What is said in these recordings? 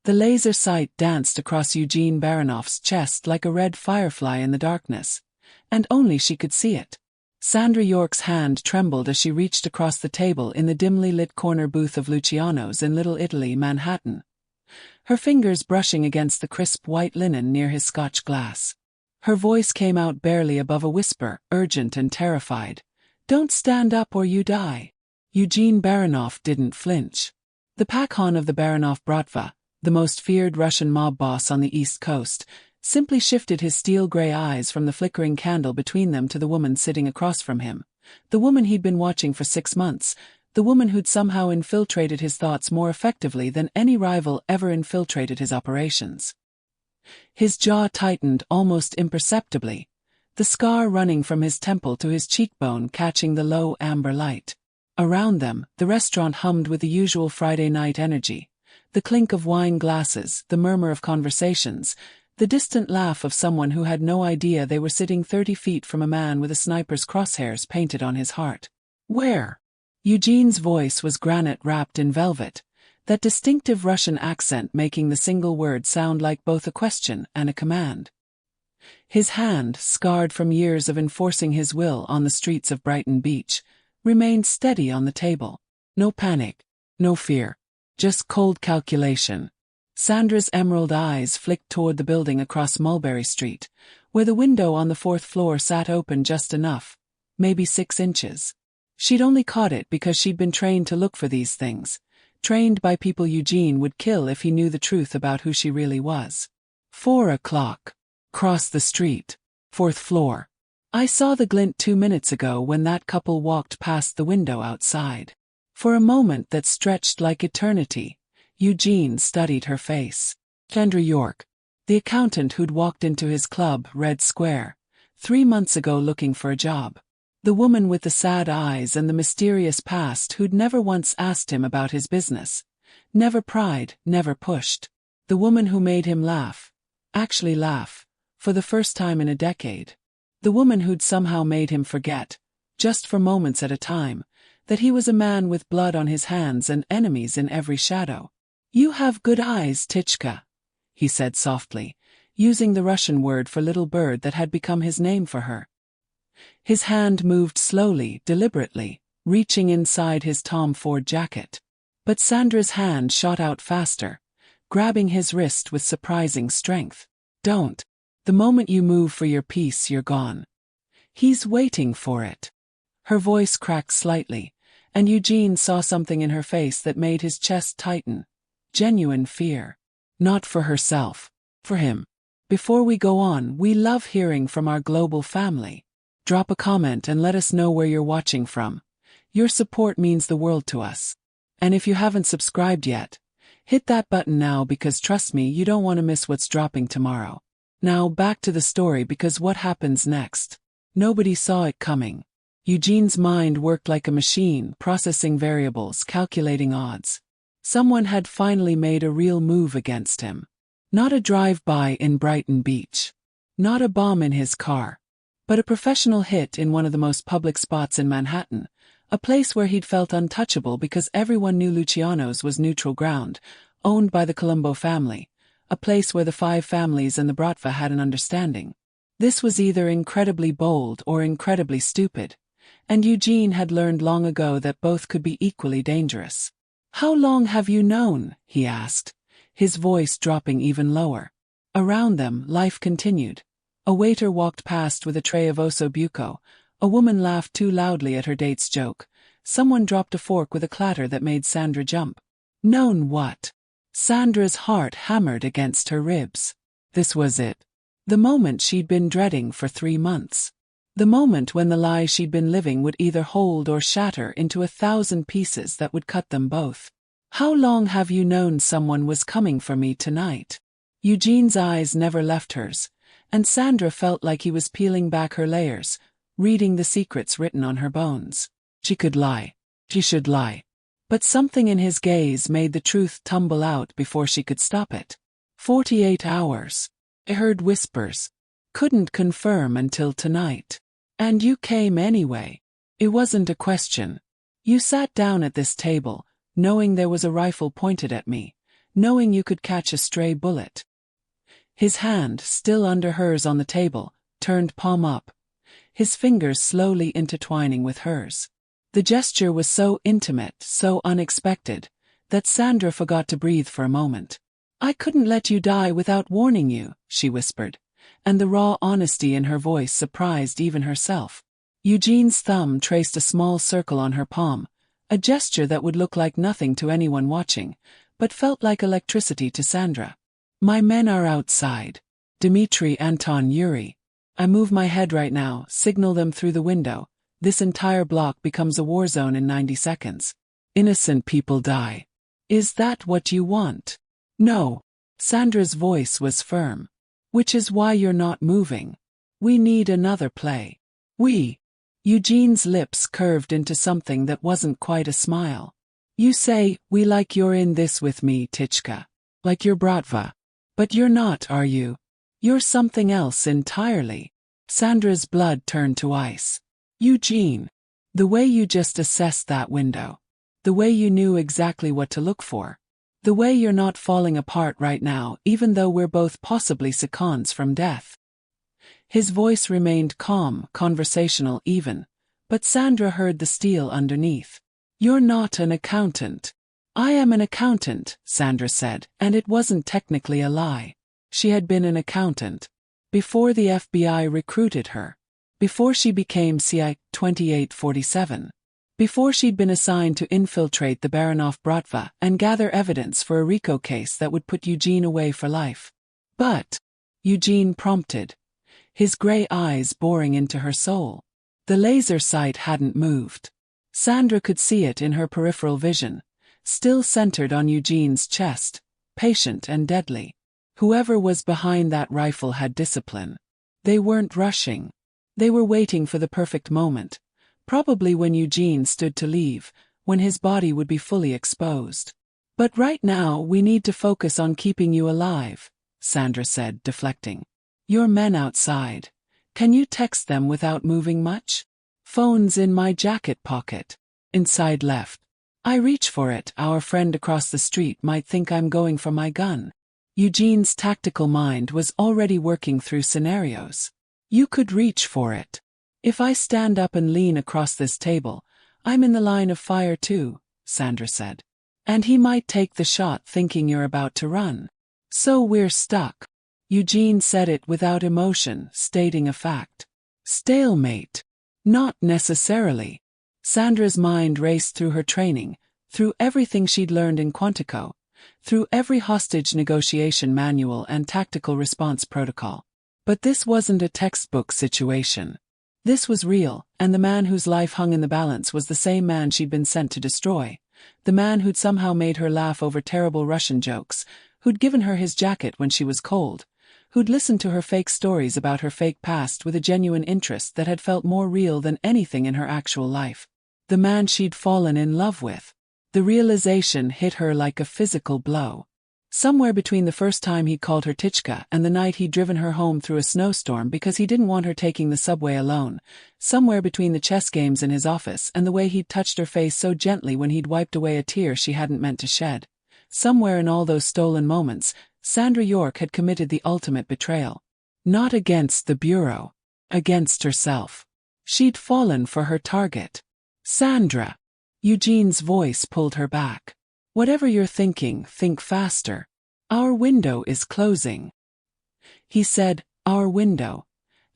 The laser sight danced across Eugene Baronoff's chest like a red firefly in the darkness, and only she could see it. Sandra York's hand trembled as she reached across the table in the dimly lit corner booth of Luciano's in Little Italy, Manhattan, her fingers brushing against the crisp white linen near his Scotch glass. Her voice came out barely above a whisper, urgent and terrified. "Don't stand up or you die." Eugene Baronoff didn't flinch. The Pakhon of the Baronoff Bratva, the most feared Russian mob boss on the East Coast, simply shifted his steel-gray eyes from the flickering candle between them to the woman sitting across from him. The woman he'd been watching for 6 months, the woman who'd somehow infiltrated his thoughts more effectively than any rival ever infiltrated his operations. His jaw tightened almost imperceptibly, the scar running from his temple to his cheekbone catching the low amber light. Around them, the restaurant hummed with the usual Friday night energy, the clink of wine glasses, the murmur of conversations, the distant laugh of someone who had no idea they were sitting 30 feet from a man with a sniper's crosshairs painted on his heart. "Where?" Eugene's voice was granite wrapped in velvet, that distinctive Russian accent making the single word sound like both a question and a command. His hand, scarred from years of enforcing his will on the streets of Brighton Beach, remained steady on the table. No panic, no fear, just cold calculation. Sandra's emerald eyes flicked toward the building across Mulberry Street, where the window on the 4th floor sat open just enough, maybe 6 inches. She'd only caught it because she'd been trained to look for these things, trained by people Eugene would kill if he knew the truth about who she really was. 4 o'clock. Cross the street. 4th floor. I saw the glint 2 minutes ago when that couple walked past the window outside. For a moment that stretched like eternity, Eugene studied her face. Sandra York, the accountant who'd walked into his club, Red Square, 3 months ago looking for a job. The woman with the sad eyes and the mysterious past who'd never once asked him about his business, never pried, never pushed. The woman who made him laugh, actually laugh, for the first time in a decade. The woman who'd somehow made him forget, just for moments at a time, that he was a man with blood on his hands and enemies in every shadow. "You have good eyes, Tichka," he said softly, using the Russian word for little bird that had become his name for her. His hand moved slowly, deliberately, reaching inside his Tom Ford jacket. But Sandra's hand shot out faster, grabbing his wrist with surprising strength. "Don't. The moment you move for your piece, you're gone. He's waiting for it." Her voice cracked slightly, and Eugene saw something in her face that made his chest tighten. Genuine fear. Not for herself, for him. "Before we go on, we love hearing from our global family. Drop a comment and let us know where you're watching from. Your support means the world to us. And if you haven't subscribed yet, hit that button now because trust me, you don't want to miss what's dropping tomorrow." Now back to the story because what happens next? Nobody saw it coming. Eugene's mind worked like a machine, processing variables, calculating odds. Someone had finally made a real move against him. Not a drive-by in Brighton Beach. Not a bomb in his car. But a professional hit in one of the most public spots in Manhattan, a place where he'd felt untouchable because everyone knew Luciano's was neutral ground, owned by the Colombo family, a place where the 5 families and the Bratva had an understanding. This was either incredibly bold or incredibly stupid, and Eugene had learned long ago that both could be equally dangerous. "How long have you known?" he asked, his voice dropping even lower. Around them, life continued. A waiter walked past with a tray of osso buco, a woman laughed too loudly at her date's joke, someone dropped a fork with a clatter that made Sandra jump. Known what? Sandra's heart hammered against her ribs. This was it. The moment she'd been dreading for 3 months. The moment when the lie she'd been living would either hold or shatter into 1,000 pieces that would cut them both. "How long have you known someone was coming for me tonight?" Eugene's eyes never left hers, and Sandra felt like he was peeling back her layers, reading the secrets written on her bones. She could lie. She should lie. But something in his gaze made the truth tumble out before she could stop it. 48 hours. I heard whispers. Couldn't confirm until tonight. And you came anyway. It wasn't a question. You sat down at this table, knowing there was a rifle pointed at me, knowing you could catch a stray bullet. His hand, still under hers on the table, turned palm up, his fingers slowly intertwining with hers. The gesture was so intimate, so unexpected, that Sandra forgot to breathe for a moment. "I couldn't let you die without warning you," she whispered, and the raw honesty in her voice surprised even herself. Eugene's thumb traced a small circle on her palm, a gesture that would look like nothing to anyone watching, but felt like electricity to Sandra. "My men are outside. Dmitri, Anton, Yuri. I move my head right now, signal them through the window. This entire block becomes a war zone in 90 seconds. Innocent people die. Is that what you want?" "No." Sandra's voice was firm. "Which is why you're not moving. We need another play." "We?" Eugene's lips curved into something that wasn't quite a smile. "You say, we like you're in this with me, Tichka. Like you're Bratva. But you're not, are you? You're something else entirely." Sandra's blood turned to ice. "Eugene. The way you just assessed that window. The way you knew exactly what to look for. The way you're not falling apart right now, even though we're both possibly seconds from death." His voice remained calm, conversational even, but Sandra heard the steel underneath. "You're not an accountant." "I am an accountant," Sandra said, and it wasn't technically a lie. She had been an accountant. Before the FBI recruited her. Before she became CI 2847. Before she'd been assigned to infiltrate the Baranov Bratva and gather evidence for a RICO case that would put Eugene away for life. "But," Eugene prompted, his gray eyes boring into her soul. The laser sight hadn't moved. Sandra could see it in her peripheral vision, still centered on Eugene's chest, patient and deadly. Whoever was behind that rifle had discipline. They weren't rushing. They were waiting for the perfect moment, probably when Eugene stood to leave, when his body would be fully exposed. "But right now we need to focus on keeping you alive," Sandra said, deflecting. "Your men outside. Can you text them without moving much?" "Phone's in my jacket pocket. Inside left. I reach for it. Our friend across the street might think I'm going for my gun." Eugene's tactical mind was already working through scenarios. "You could reach for it. If I stand up and lean across this table, I'm in the line of fire too," Sandra said. "And he might take the shot thinking you're about to run. So we're stuck." Eugene said it without emotion, stating a fact. "Stalemate." "Not necessarily." Sandra's mind raced through her training, through everything she'd learned in Quantico, through every hostage negotiation manual and tactical response protocol. But this wasn't a textbook situation. This was real, and the man whose life hung in the balance was the same man she'd been sent to destroy. The man who'd somehow made her laugh over terrible Russian jokes, who'd given her his jacket when she was cold, who'd listened to her fake stories about her fake past with a genuine interest that had felt more real than anything in her actual life. The man she'd fallen in love with. The realization hit her like a physical blow. Somewhere between the first time he'd called her Tichka and the night he'd driven her home through a snowstorm because he didn't want her taking the subway alone, somewhere between the chess games in his office and the way he'd touched her face so gently when he'd wiped away a tear she hadn't meant to shed, somewhere in all those stolen moments, Sandra York had committed the ultimate betrayal. Not against the Bureau. Against herself. She'd fallen for her target. "Sandra." Eugene's voice pulled her back. "Whatever you're thinking, think faster. Our window is closing." He said, "our window,"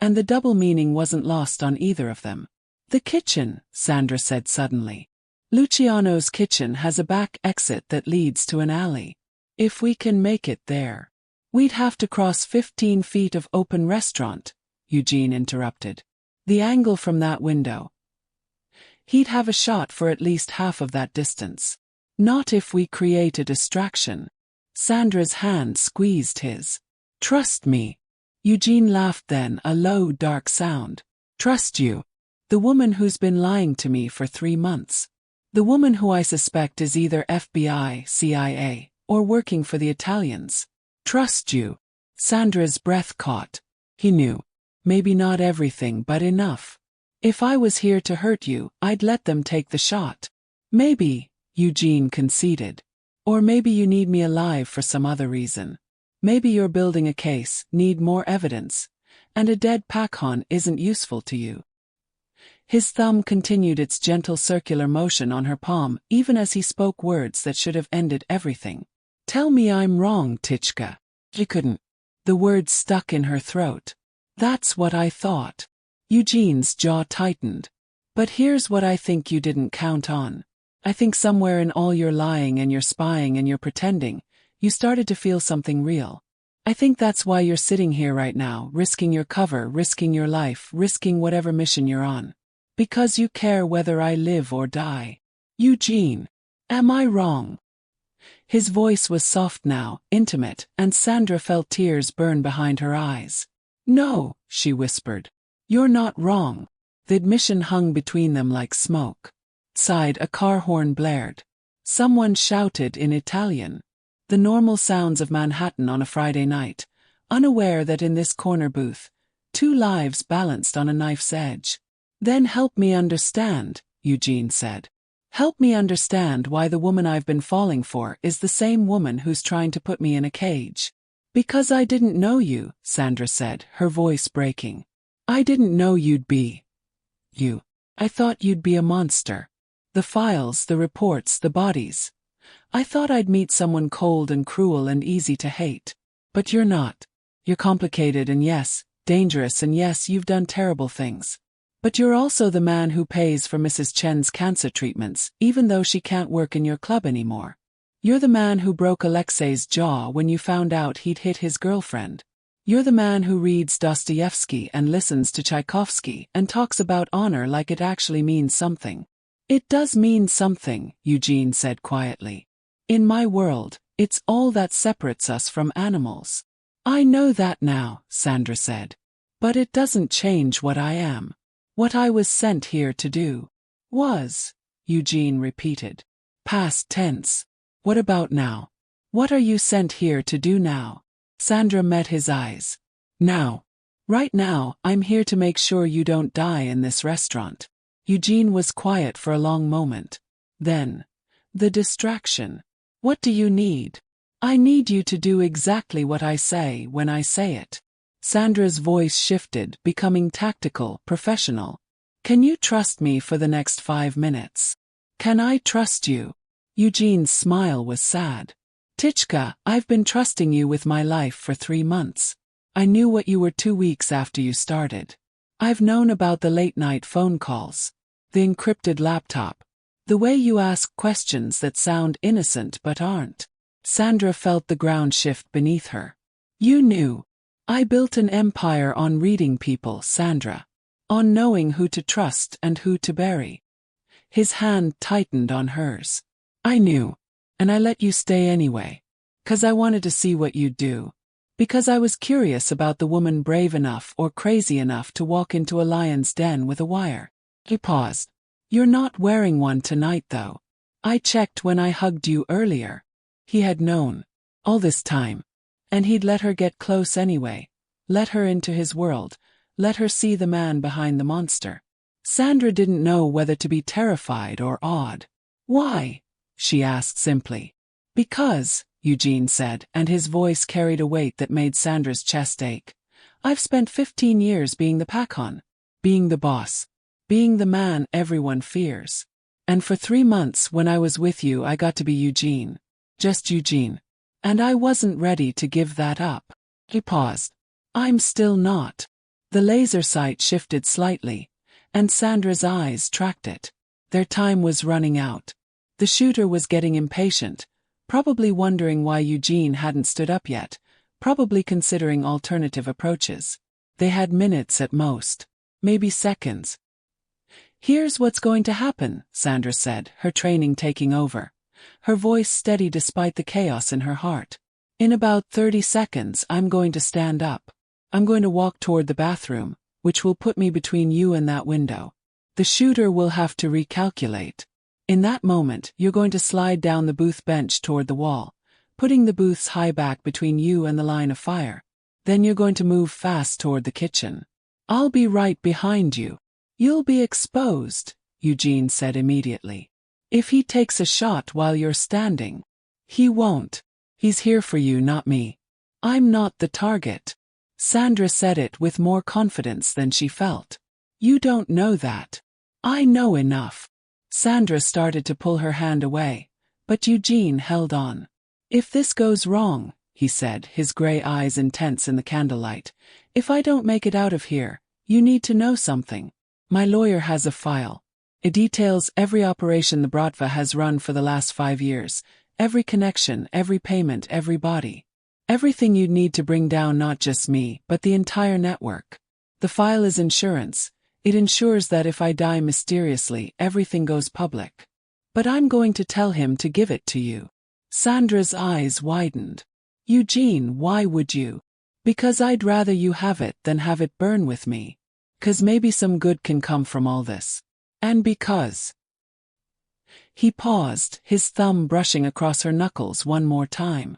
and the double meaning wasn't lost on either of them. "The kitchen," Sandra said suddenly. "Luciano's kitchen has a back exit that leads to an alley. If we can make it there. We'd have to cross 15 feet of open restaurant," Eugene interrupted. "The angle from that window. He'd have a shot for at least half of that distance. Not if we create a distraction." Sandra's hand squeezed his. "Trust me." Eugene laughed then, a low, dark sound. "Trust you? The woman who's been lying to me for 3 months. The woman who I suspect is either FBI, CIA, or working for the Italians. Trust you." Sandra's breath caught. He knew. Maybe not everything, but enough. "If I was here to hurt you, I'd let them take the shot." "Maybe," Eugene conceded. Or maybe you need me alive for some other reason. Maybe you're building a case, need more evidence, and a dead Pakhon isn't useful to you. His thumb continued its gentle circular motion on her palm even as he spoke words that should have ended everything. Tell me I'm wrong, Tichka. She couldn't. The words stuck in her throat. That's what I thought. Eugene's jaw tightened. But here's what I think you didn't count on. I think somewhere in all your lying and your spying and your pretending, you started to feel something real. I think that's why you're sitting here right now, risking your cover, risking your life, risking whatever mission you're on. Because you care whether I live or die. Eugene, am I wrong? His voice was soft now, intimate, and Sandra felt tears burn behind her eyes. No, she whispered. You're not wrong. The admission hung between them like smoke. Outside, a car horn blared. Someone shouted in Italian. The normal sounds of Manhattan on a Friday night, unaware that in this corner booth, 2 lives balanced on a knife's edge. Then help me understand, Eugene said. Help me understand why the woman I've been falling for is the same woman who's trying to put me in a cage. Because I didn't know you, Sandra said, her voice breaking. I didn't know you'd be. You. I thought you'd be a monster. The files, the reports, the bodies. I thought I'd meet someone cold and cruel and easy to hate. But you're not. You're complicated and yes, dangerous and yes, you've done terrible things. But you're also the man who pays for Mrs. Chen's cancer treatments, even though she can't work in your club anymore. You're the man who broke Alexei's jaw when you found out he'd hit his girlfriend. You're the man who reads Dostoevsky and listens to Tchaikovsky and talks about honor like it actually means something. It does mean something, Eugene said quietly. In my world, it's all that separates us from animals. I know that now, Sandra said. But it doesn't change what I am. What I was sent here to do. Was, Eugene repeated. Past tense. What about now? What are you sent here to do now? Sandra met his eyes. Now. Right now, I'm here to make sure you don't die in this restaurant. Eugene was quiet for a long moment. Then. The distraction. What do you need? I need you to do exactly what I say when I say it. Sandra's voice shifted, becoming tactical, professional. Can you trust me for the next 5 minutes? Can I trust you? Eugene's smile was sad. Tichka, I've been trusting you with my life for 3 months. I knew what you were 2 weeks after you started. I've known about the late-night phone calls, the encrypted laptop, the way you ask questions that sound innocent but aren't. Sandra felt the ground shift beneath her. You knew. I built an empire on reading people, Sandra. On knowing who to trust and who to bury. His hand tightened on hers. I knew. And I let you stay anyway. 'Cause I wanted to see what you'd do. Because I was curious about the woman brave enough or crazy enough to walk into a lion's den with a wire. He paused. You're not wearing one tonight though. I checked when I hugged you earlier. He had known. All this time. And he'd let her get close anyway. Let her into his world. Let her see the man behind the monster. Sandra didn't know whether to be terrified or awed. Why? She asked simply. Because, Eugene said, and his voice carried a weight that made Sandra's chest ache. I've spent 15 years being the Pakhon. Being the boss. Being the man everyone fears. And for 3 months when I was with you I got to be Eugene. Just Eugene. And I wasn't ready to give that up. He paused. I'm still not. The laser sight shifted slightly, and Sandra's eyes tracked it. Their time was running out. The shooter was getting impatient, probably wondering why Eugene hadn't stood up yet, probably considering alternative approaches. They had minutes at most, maybe seconds. Here's what's going to happen, Sandra said, her training taking over. Her voice steady despite the chaos in her heart. In about 30 seconds I'm going to stand up. I'm going to walk toward the bathroom, which will put me between you and that window. The shooter will have to recalculate. In that moment, you're going to slide down the booth bench toward the wall, putting the booth's high back between you and the line of fire. Then you're going to move fast toward the kitchen. I'll be right behind you. You'll be exposed, Eugene said immediately. If he takes a shot while you're standing, He won't. He's here for you, not me. I'm not the target. Sandra said it with more confidence than she felt. You don't know that. I know enough. Sandra started to pull her hand away, but Eugene held on. If this goes wrong, he said, his gray eyes intense in the candlelight, if I don't make it out of here, you need to know something. My lawyer has a file. It details every operation the Bratva has run for the last 5 years, every connection, every payment, every body. Everything you'd need to bring down not just me, but the entire network. The file is insurance. It ensures that if I die mysteriously, everything goes public. But I'm going to tell him to give it to you. Sandra's eyes widened. Eugene, why would you? Because I'd rather you have it than have it burn with me. 'Cause maybe some good can come from all this. And because. He paused, his thumb brushing across her knuckles one more time.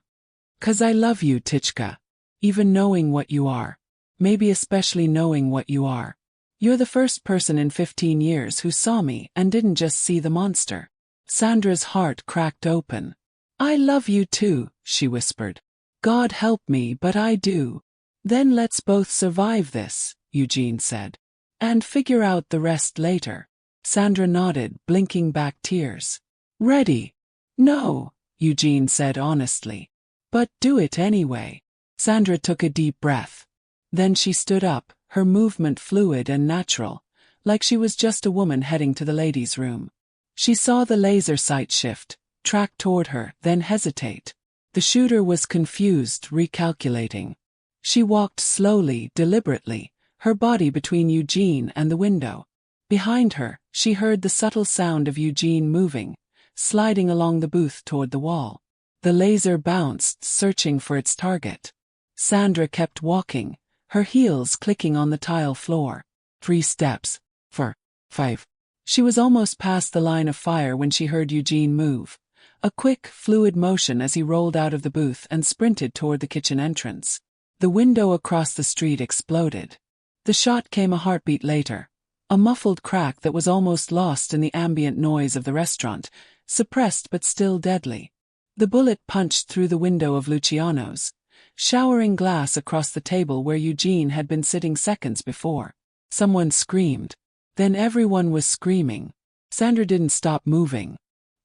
'Cause I love you, Tichka. Even knowing what you are. Maybe especially knowing what you are. You're the first person in 15 years who saw me and didn't just see the monster. Sandra's heart cracked open. I love you too, she whispered. God help me, but I do. Then let's both survive this, Eugene said. And figure out the rest later. Sandra nodded, blinking back tears. Ready? No, Eugene said honestly. But do it anyway. Sandra took a deep breath. Then she stood up, her movement fluid and natural, like she was just a woman heading to the ladies' room. She saw the laser sight shift, track toward her, then hesitate. The shooter was confused, recalculating. She walked slowly, deliberately, her body between Eugene and the window. Behind her, she heard the subtle sound of Eugene moving, sliding along the booth toward the wall. The laser bounced, searching for its target. Sandra kept walking, her heels clicking on the tile floor. 3 steps. 4. 5. She was almost past the line of fire when she heard Eugene move. A quick, fluid motion as he rolled out of the booth and sprinted toward the kitchen entrance. The window across the street exploded. The shot came a heartbeat later. A muffled crack that was almost lost in the ambient noise of the restaurant, suppressed but still deadly. The bullet punched through the window of Luciano's, showering glass across the table where Eugene had been sitting seconds before. Someone screamed. Then everyone was screaming. Sandra didn't stop moving.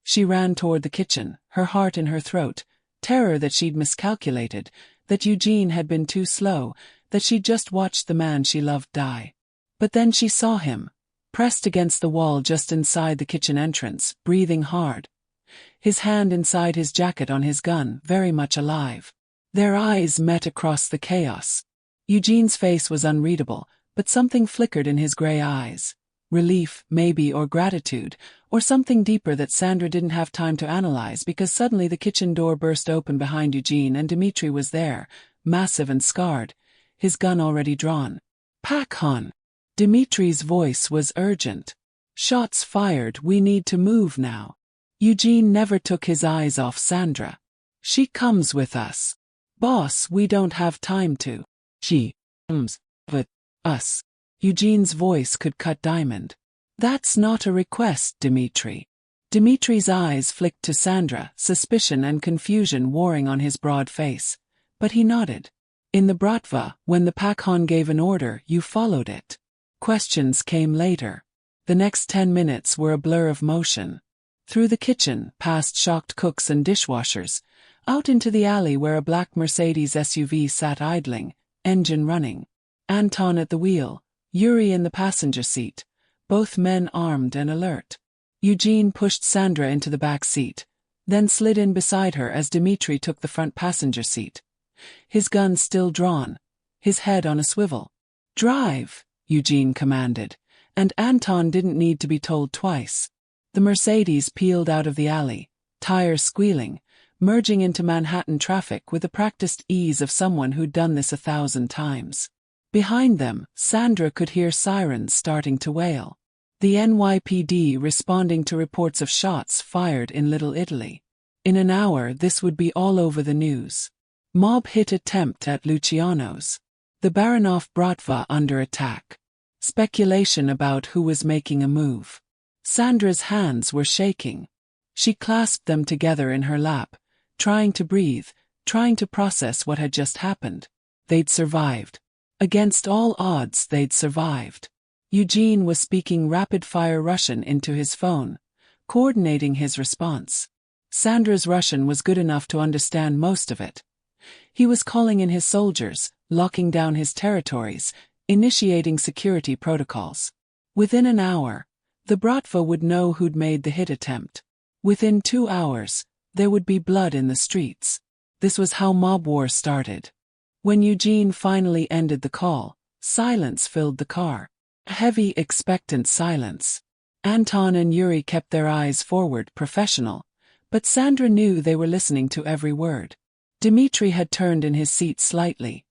She ran toward the kitchen, her heart in her throat, terror that she'd miscalculated, that Eugene had been too slow, that she'd just watched the man she loved die. But then she saw him, pressed against the wall just inside the kitchen entrance, breathing hard. His hand inside his jacket on his gun, very much alive. Their eyes met across the chaos. Eugene's face was unreadable, but something flickered in his gray eyes. Relief, maybe, or gratitude, or something deeper that Sandra didn't have time to analyze because suddenly the kitchen door burst open behind Eugene and Dmitri was there, massive and scarred, his gun already drawn. Pakhan! Dmitri's voice was urgent. Shots fired, we need to move now. Eugene never took his eyes off Sandra. She comes with us. Boss, we don't have time to. She comes with us. Eugene's voice could cut diamond. That's not a request, Dmitri. Dmitri's eyes flicked to Sandra, suspicion and confusion warring on his broad face. But he nodded. In the Bratva, when the Pakhan gave an order, you followed it. Questions came later. The next 10 minutes were a blur of motion. Through the kitchen, past shocked cooks and dishwashers, out into the alley where a black Mercedes SUV sat idling, engine running. Anton at the wheel, Yuri in the passenger seat, both men armed and alert. Eugene pushed Sandra into the back seat, then slid in beside her as Dmitri took the front passenger seat. His gun still drawn, his head on a swivel. Drive, Eugene commanded, and Anton didn't need to be told twice. The Mercedes peeled out of the alley, tires squealing, merging into Manhattan traffic with the practiced ease of someone who'd done this 1,000 times. Behind them, Sandra could hear sirens starting to wail. The NYPD responding to reports of shots fired in Little Italy. In an hour this would be all over the news. Mob hit attempt at Luciano's. The Baranov Bratva under attack. Speculation about who was making a move. Sandra's hands were shaking. She clasped them together in her lap, trying to breathe, trying to process what had just happened. They'd survived. Against all odds, they'd survived. Eugene was speaking rapid-fire Russian into his phone, coordinating his response. Sandra's Russian was good enough to understand most of it. He was calling in his soldiers, locking down his territories, initiating security protocols. Within an hour, the Bratva would know who'd made the hit attempt. Within 2 hours, there would be blood in the streets. This was how mob war started. When Eugene finally ended the call, silence filled the car. A heavy, expectant silence. Anton and Yuri kept their eyes forward, professional, but Sandra knew they were listening to every word. Dmitri had turned in his seat slightly,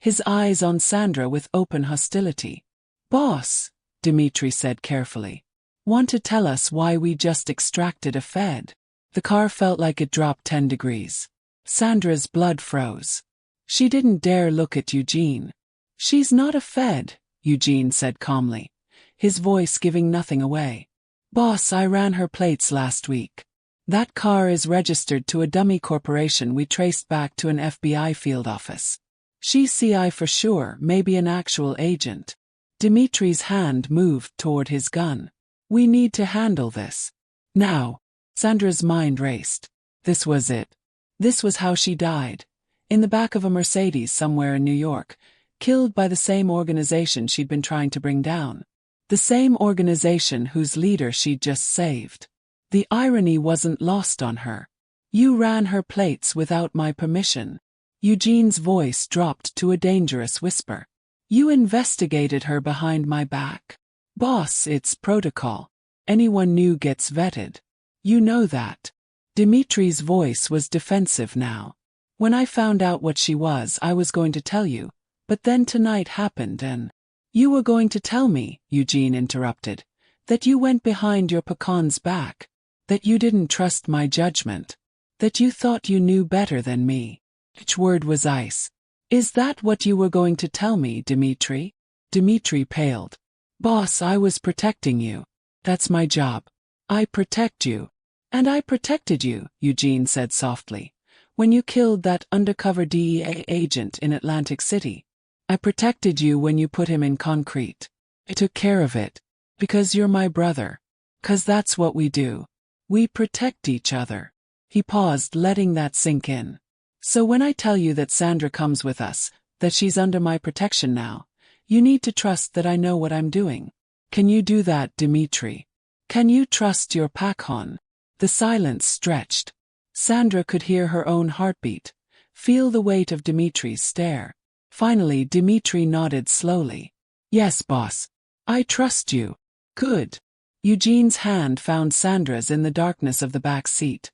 his eyes on Sandra with open hostility. "Boss," Dmitri said carefully, "want to tell us why we just extracted a Fed?" The car felt like it dropped 10 degrees. Sandra's blood froze. She didn't dare look at Eugene. "She's not a Fed," Eugene said calmly, his voice giving nothing away. "Boss, I ran her plates last week. That car is registered to a dummy corporation we traced back to an FBI field office. She's CI for sure, maybe an actual agent." Dimitri's hand moved toward his gun. "We need to handle this. Now." Sandra's mind raced. This was it. This was how she died. In the back of a Mercedes somewhere in New York, killed by the same organization she'd been trying to bring down. The same organization whose leader she'd just saved. The irony wasn't lost on her. "You ran her plates without my permission." Eugene's voice dropped to a dangerous whisper. "You investigated her behind my back." "Boss, it's protocol. Anyone new gets vetted. You know that." Dimitri's voice was defensive now. "When I found out what she was, I was going to tell you, but then tonight happened and—" "You were going to tell me," Eugene interrupted, "that you went behind your pecan's back, that you didn't trust my judgment, that you thought you knew better than me." Each word was ice. "Is that what you were going to tell me, Dmitri?" Dmitri paled. "Boss, I was protecting you. That's my job. I protect you. And I protected you," Eugene said softly, "when you killed that undercover DEA agent in Atlantic City. I protected you when you put him in concrete. I took care of it. Because you're my brother. 'Cause that's what we do. We protect each other." He paused, letting that sink in. "So when I tell you that Sandra comes with us, that she's under my protection now, you need to trust that I know what I'm doing. Can you do that, Dmitri? Can you trust your Pakhon?" The silence stretched. Sandra could hear her own heartbeat, feel the weight of Dimitri's stare. Finally, Dmitri nodded slowly. "Yes, boss. I trust you." "Good." Eugene's hand found Sandra's in the darkness of the back seat,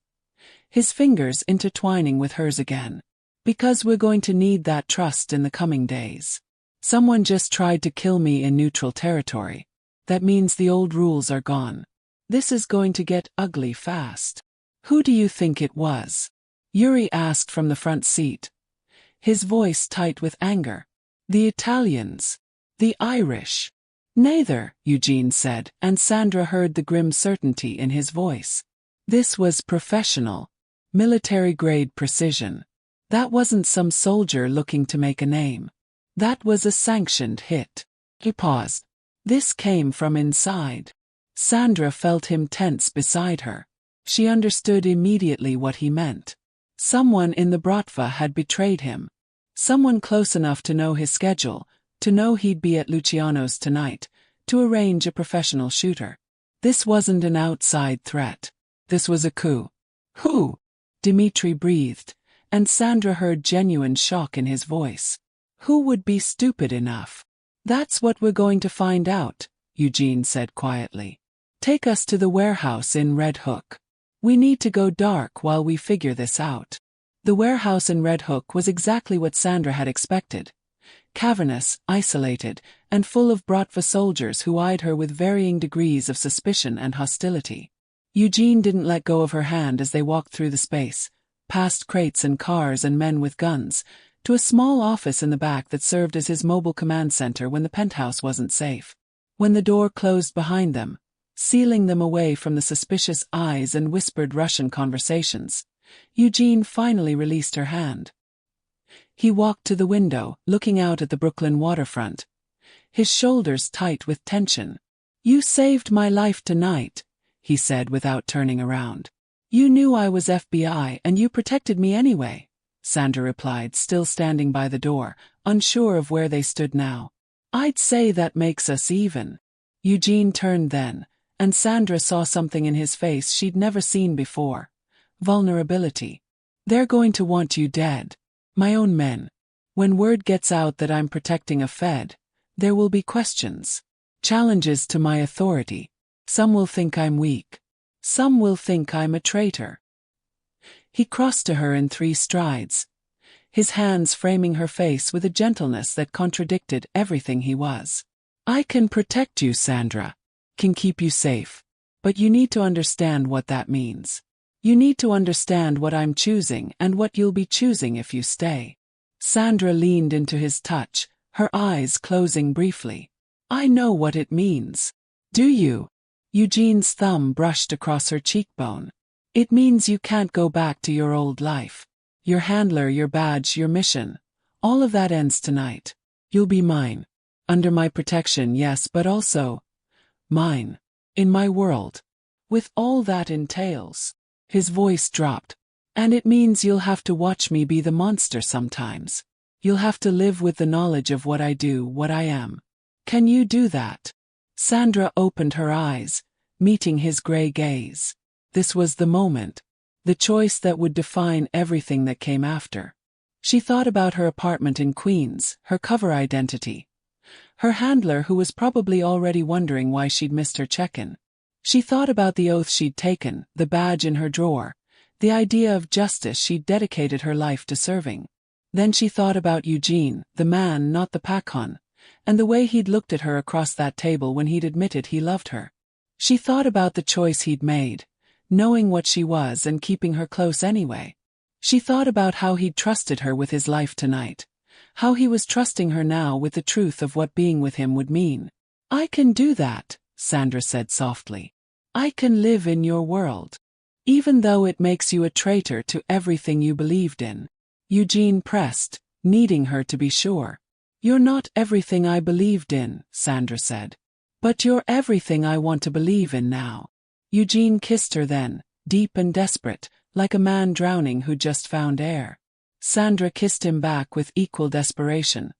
his fingers intertwining with hers again. "Because we're going to need that trust in the coming days. Someone just tried to kill me in neutral territory. That means the old rules are gone. This is going to get ugly fast." "Who do you think it was?" Yuri asked from the front seat, his voice tight with anger. "The Italians. The Irish." "Neither," Eugene said, and Sandra heard the grim certainty in his voice. This was professional, military-grade precision. That wasn't some soldier looking to make a name. That was a sanctioned hit. He paused. This came from inside. Sandra felt him tense beside her. She understood immediately what he meant. Someone in the Bratva had betrayed him. Someone close enough to know his schedule, to know he'd be at Luciano's tonight, to arrange a professional shooter. This wasn't an outside threat. This was a coup. "Who?" Dmitri breathed, and Sandra heard genuine shock in his voice. "Who would be stupid enough?" "That's what we're going to find out," Eugene said quietly. "Take us to the warehouse in Red Hook. We need to go dark while we figure this out." The warehouse in Red Hook was exactly what Sandra had expected. Cavernous, isolated, and full of Bratva soldiers who eyed her with varying degrees of suspicion and hostility. Eugene didn't let go of her hand as they walked through the space, past crates and cars and men with guns, to a small office in the back that served as his mobile command center when the penthouse wasn't safe. When the door closed behind them, sealing them away from the suspicious eyes and whispered Russian conversations, Eugene finally released her hand. He walked to the window, looking out at the Brooklyn waterfront, his shoulders tight with tension. "You saved my life tonight," he said without turning around. "You knew I was FBI and you protected me anyway," Sandra replied, still standing by the door, unsure of where they stood now. "I'd say that makes us even." Eugene turned then, and Sandra saw something in his face she'd never seen before. Vulnerability. "They're going to want you dead. My own men. When word gets out that I'm protecting a Fed, there will be questions. Challenges to my authority. Some will think I'm weak. Some will think I'm a traitor." He crossed to her in 3 strides, his hands framing her face with a gentleness that contradicted everything he was. "I can protect you, Sandra. Can keep you safe. But you need to understand what that means. You need to understand what I'm choosing and what you'll be choosing if you stay." Sandra leaned into his touch, her eyes closing briefly. "I know what it means." "Do you?" Eugene's thumb brushed across her cheekbone. "It means you can't go back to your old life. Your handler, your badge, your mission. All of that ends tonight. You'll be mine. Under my protection, yes, but also mine. In my world. With all that entails." His voice dropped. "And it means you'll have to watch me be the monster sometimes. You'll have to live with the knowledge of what I do, what I am. Can you do that?" Sandra opened her eyes, meeting his gray gaze. This was the moment. The choice that would define everything that came after. She thought about her apartment in Queens, her cover identity. Her handler who was probably already wondering why she'd missed her check-in. She thought about the oath she'd taken, the badge in her drawer, the idea of justice she'd dedicated her life to serving. Then she thought about Eugene, the man, not the Pakhan, and the way he'd looked at her across that table when he'd admitted he loved her. She thought about the choice he'd made, knowing what she was and keeping her close anyway. She thought about how he'd trusted her with his life tonight, how he was trusting her now with the truth of what being with him would mean. "I can do that," Sandra said softly. "I can live in your world. Even though it makes you a traitor to everything you believed in." Eugene pressed, needing her to be sure. "You're not everything I believed in," Sandra said. "But you're everything I want to believe in now." Eugene kissed her then, deep and desperate, like a man drowning who just found air. Sandra kissed him back with equal desperation,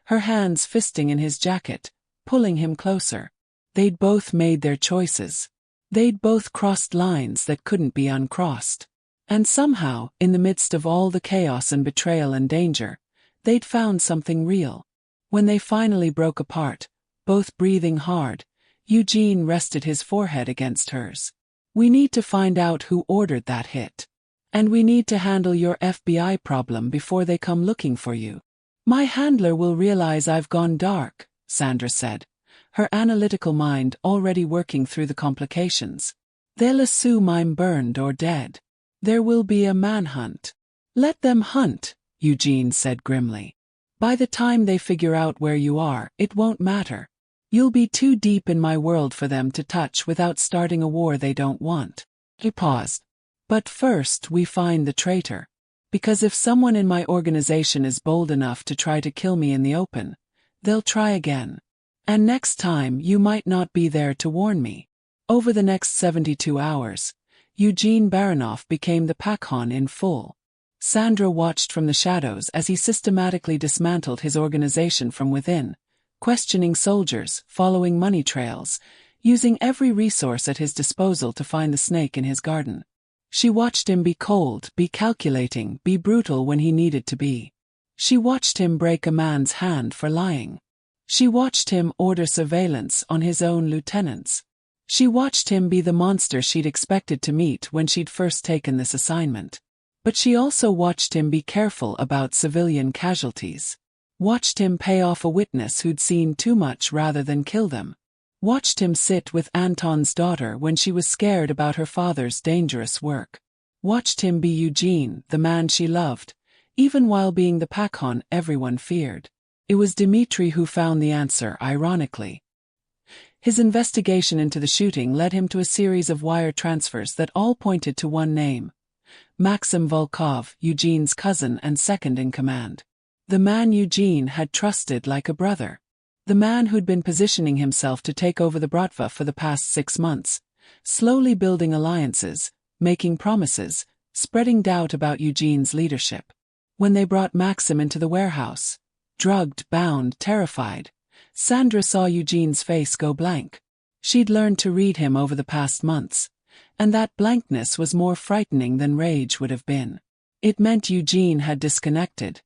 her hands fisting in his jacket, pulling him closer. They'd both made their choices. They'd both crossed lines that couldn't be uncrossed. And somehow, in the midst of all the chaos and betrayal and danger, they'd found something real. When they finally broke apart, both breathing hard, Eugene rested his forehead against hers. "We need to find out who ordered that hit. And we need to handle your FBI problem before they come looking for you." "My handler will realize I've gone dark," Sandra said, her analytical mind already working through the complications. "They'll assume I'm burned or dead. There will be a manhunt." "Let them hunt," Eugene said grimly. "By the time they figure out where you are, it won't matter. You'll be too deep in my world for them to touch without starting a war they don't want." He paused. "But first we find the traitor. Because if someone in my organization is bold enough to try to kill me in the open, they'll try again. And next time you might not be there to warn me." Over the next 72 hours, Eugene Baronoff became the Pakhan in full. Sandra watched from the shadows as he systematically dismantled his organization from within, questioning soldiers, following money trails, using every resource at his disposal to find the snake in his garden. She watched him be cold, be calculating, be brutal when he needed to be. She watched him break a man's hand for lying. She watched him order surveillance on his own lieutenants. She watched him be the monster she'd expected to meet when she'd first taken this assignment. But she also watched him be careful about civilian casualties. Watched him pay off a witness who'd seen too much rather than kill them. Watched him sit with Anton's daughter when she was scared about her father's dangerous work. Watched him be Eugene, the man she loved, even while being the Pakhan everyone feared. It was Dmitri who found the answer, ironically. His investigation into the shooting led him to a series of wire transfers that all pointed to one name: Maxim Volkov, Eugene's cousin and second in command. The man Eugene had trusted like a brother. The man who'd been positioning himself to take over the Bratva for the past 6 months, slowly building alliances, making promises, spreading doubt about Eugene's leadership. When they brought Maxim into the warehouse, drugged, bound, terrified, Sandra saw Eugene's face go blank. She'd learned to read him over the past months, and that blankness was more frightening than rage would have been. It meant Eugene had disconnected,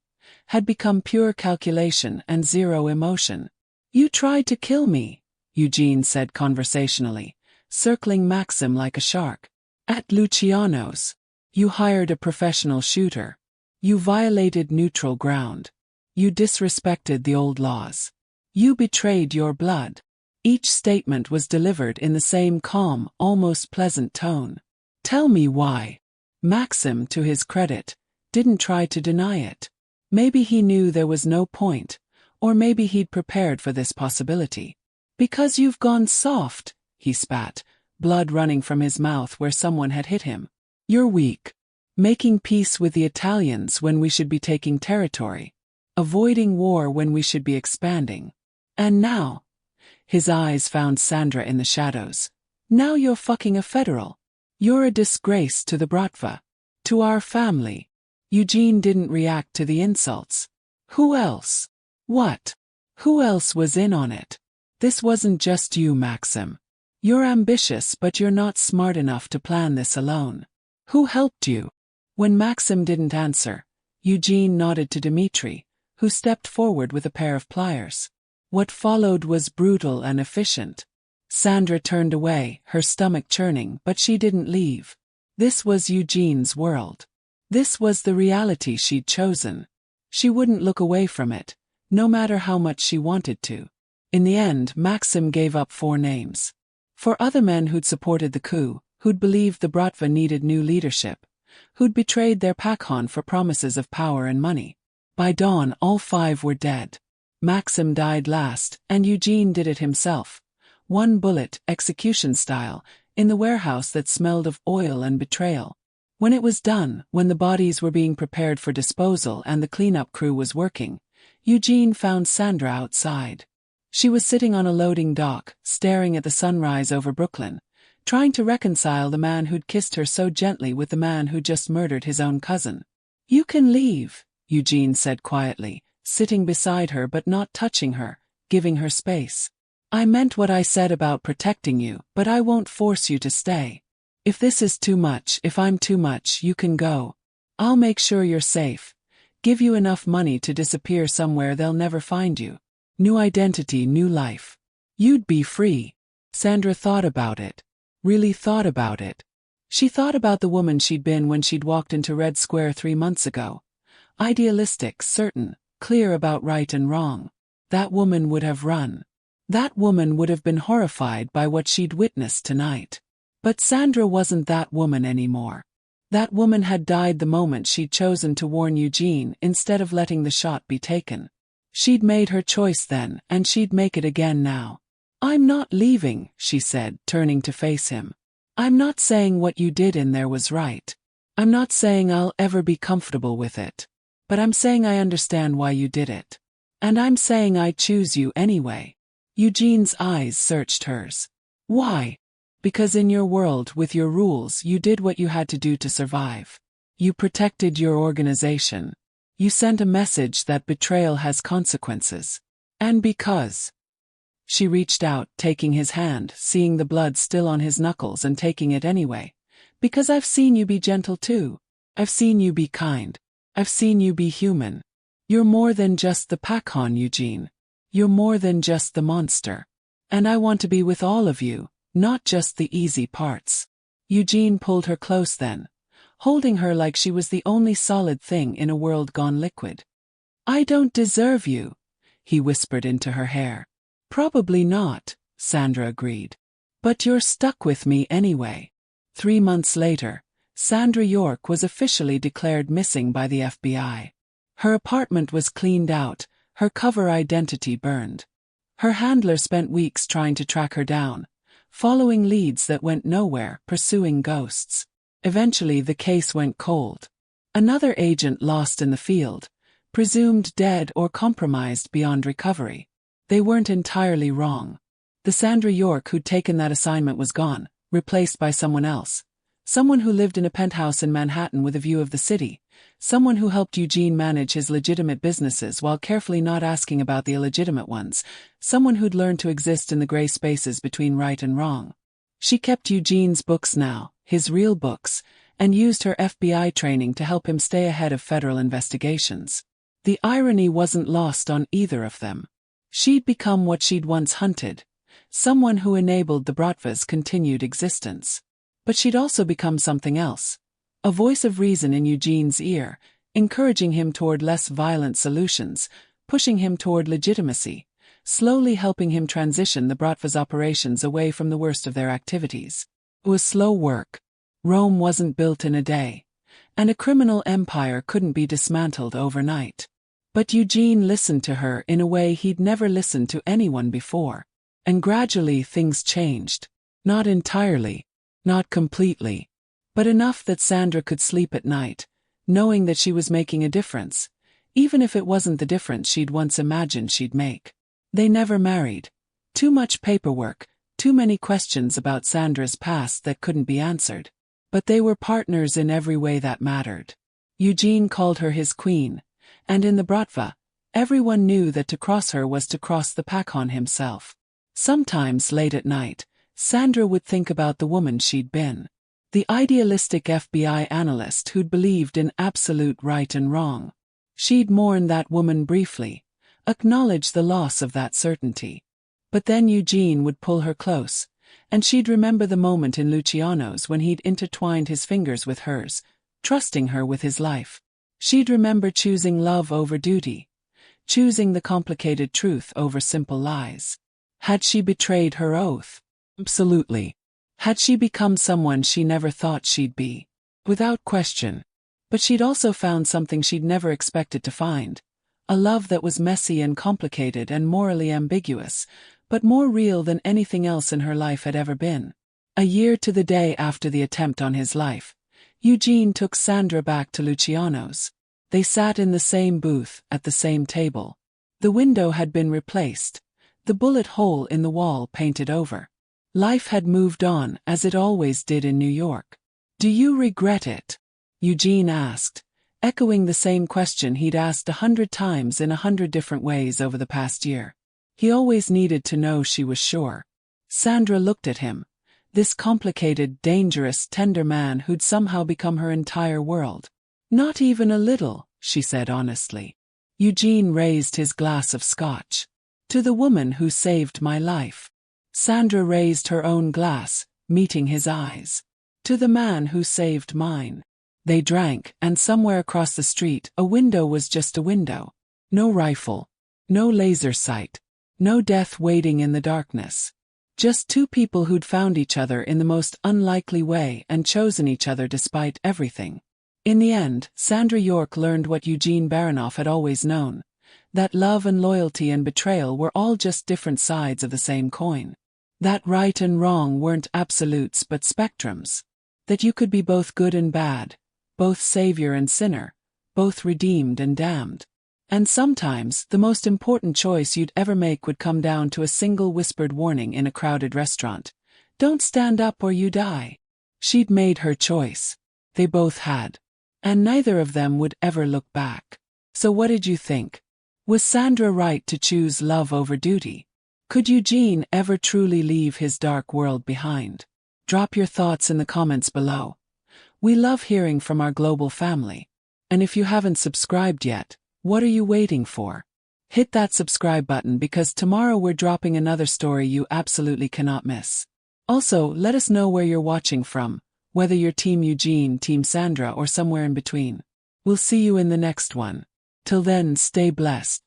had become pure calculation and zero emotion. "You tried to kill me," Eugene said conversationally, circling Maxim like a shark. "At Luciano's. You hired a professional shooter. You violated neutral ground. You disrespected the old laws. You betrayed your blood." Each statement was delivered in the same calm, almost pleasant tone. "Tell me why." Maxim, to his credit, didn't try to deny it. Maybe he knew there was no point, or maybe he'd prepared for this possibility. "Because you've gone soft," he spat, blood running from his mouth where someone had hit him. "You're weak. Making peace with the Italians when we should be taking territory. Avoiding war when we should be expanding. And now," his eyes found Sandra in the shadows, "now you're fucking a federal. You're a disgrace to the Bratva. To our family." Eugene didn't react to the insults. "Who else?" "What? Who else was in on it? This wasn't just you, Maxim. You're ambitious, but you're not smart enough to plan this alone. Who helped you?" When Maxim didn't answer, Eugene nodded to Dmitri, who stepped forward with a pair of pliers. What followed was brutal and efficient. Sandra turned away, her stomach churning, but she didn't leave. This was Eugene's world. This was the reality she'd chosen. She wouldn't look away from it, no matter how much she wanted to. In the end, Maxim gave up 4 names. 4 other men who'd supported the coup, who'd believed the Bratva needed new leadership, who'd betrayed their Pakhon for promises of power and money. By dawn, all 5 were dead. Maxim died last, and Eugene did it himself. 1 bullet, execution style, in the warehouse that smelled of oil and betrayal. When it was done, when the bodies were being prepared for disposal and the cleanup crew was working, Eugene found Sandra outside. She was sitting on a loading dock, staring at the sunrise over Brooklyn, trying to reconcile the man who'd kissed her so gently with the man who just murdered his own cousin. "You can leave," Eugene said quietly, sitting beside her but not touching her, giving her space. "I meant what I said about protecting you, but I won't force you to stay. If this is too much, if I'm too much, you can go. I'll make sure you're safe. Give you enough money to disappear somewhere they'll never find you. New identity, new life. You'd be free." Sandra thought about it. Really thought about it. She thought about the woman she'd been when she'd walked into Red Square 3 months ago. Idealistic, certain, clear about right and wrong. That woman would have run. That woman would have been horrified by what she'd witnessed tonight. But Sandra wasn't that woman anymore. That woman had died the moment she'd chosen to warn Eugene instead of letting the shot be taken. She'd made her choice then, and she'd make it again now. "I'm not leaving," she said, turning to face him. "I'm not saying what you did in there was right. I'm not saying I'll ever be comfortable with it. But I'm saying I understand why you did it. And I'm saying I choose you anyway." Eugene's eyes searched hers. "Why?" "Because in your world, with your rules, you did what you had to do to survive. You protected your organization. You sent a message that betrayal has consequences. And because..." She reached out, taking his hand, seeing the blood still on his knuckles and taking it anyway. "Because I've seen you be gentle too. I've seen you be kind. I've seen you be human. You're more than just the Pakhon, Eugene. You're more than just the monster. And I want to be with all of you, not just the easy parts." Eugene pulled her close then, holding her like she was the only solid thing in a world gone liquid. "I don't deserve you," he whispered into her hair. "Probably not," Sandra agreed. "But you're stuck with me anyway." 3 months later, Sandra York was officially declared missing by the FBI. Her apartment was cleaned out, her cover identity burned. Her handler spent weeks trying to track her down, following leads that went nowhere, pursuing ghosts. Eventually the case went cold. Another agent lost in the field, presumed dead or compromised beyond recovery. They weren't entirely wrong. The Sandra York who'd taken that assignment was gone, replaced by someone else. Someone who lived in a penthouse in Manhattan with a view of the city. Someone who helped Eugene manage his legitimate businesses while carefully not asking about the illegitimate ones. Someone who'd learned to exist in the gray spaces between right and wrong. She kept Eugene's books now, his real books, and used her FBI training to help him stay ahead of federal investigations. The irony wasn't lost on either of them. She'd become what she'd once hunted, someone who enabled the Bratva's continued existence. But she'd also become something else. A voice of reason in Eugene's ear, encouraging him toward less violent solutions, pushing him toward legitimacy, slowly helping him transition the Bratva's operations away from the worst of their activities. It was slow work. Rome wasn't built in a day, and a criminal empire couldn't be dismantled overnight. But Eugene listened to her in a way he'd never listened to anyone before. And gradually things changed. Not entirely, not completely, but enough that Sandra could sleep at night, knowing that she was making a difference, even if it wasn't the difference she'd once imagined she'd make. They never married. Too much paperwork, too many questions about Sandra's past that couldn't be answered. But they were partners in every way that mattered. Eugene called her his queen, and in the Bratva, everyone knew that to cross her was to cross the Pakhan himself. Sometimes late at night, Sandra would think about the woman she'd been. The idealistic FBI analyst who'd believed in absolute right and wrong. She'd mourn that woman briefly, acknowledge the loss of that certainty. But then Eugene would pull her close, and she'd remember the moment in Luciano's when he'd intertwined his fingers with hers, trusting her with his life. She'd remember choosing love over duty, choosing the complicated truth over simple lies. Had she betrayed her oath? Absolutely. Had she become someone she never thought she'd be? Without question. But she'd also found something she'd never expected to find. A love that was messy and complicated and morally ambiguous, but more real than anything else in her life had ever been. A year to the day after the attempt on his life, Eugene took Sandra back to Luciano's. They sat in the same booth, at the same table. The window had been replaced, the bullet hole in the wall painted over. Life had moved on, as it always did in New York. "Do you regret it?" Eugene asked, echoing the same question he'd asked 100 times in 100 different ways over the past year. He always needed to know she was sure. Sandra looked at him, this complicated, dangerous, tender man who'd somehow become her entire world. "Not even a little," she said honestly. Eugene raised his glass of scotch. "To the woman who saved my life." Sandra raised her own glass, meeting his eyes. "To the man who saved mine." They drank, and somewhere across the street, a window was just a window. No rifle. No laser sight. No death waiting in the darkness. Just two people who'd found each other in the most unlikely way and chosen each other despite everything. In the end, Sandra York learned what Eugene Baronoff had always known. That love and loyalty and betrayal were all just different sides of the same coin. That right and wrong weren't absolutes but spectrums. That you could be both good and bad, both savior and sinner, both redeemed and damned. And sometimes, the most important choice you'd ever make would come down to a single whispered warning in a crowded restaurant. "Don't stand up or you die." She'd made her choice. They both had. And neither of them would ever look back. So what did you think? Was Sandra right to choose love over duty? Could Eugene ever truly leave his dark world behind? Drop your thoughts in the comments below. We love hearing from our global family. And if you haven't subscribed yet, what are you waiting for? Hit that subscribe button because tomorrow we're dropping another story you absolutely cannot miss. Also, let us know where you're watching from, whether you're Team Eugene, Team Sandra, or somewhere in between. We'll see you in the next one. Till then, stay blessed.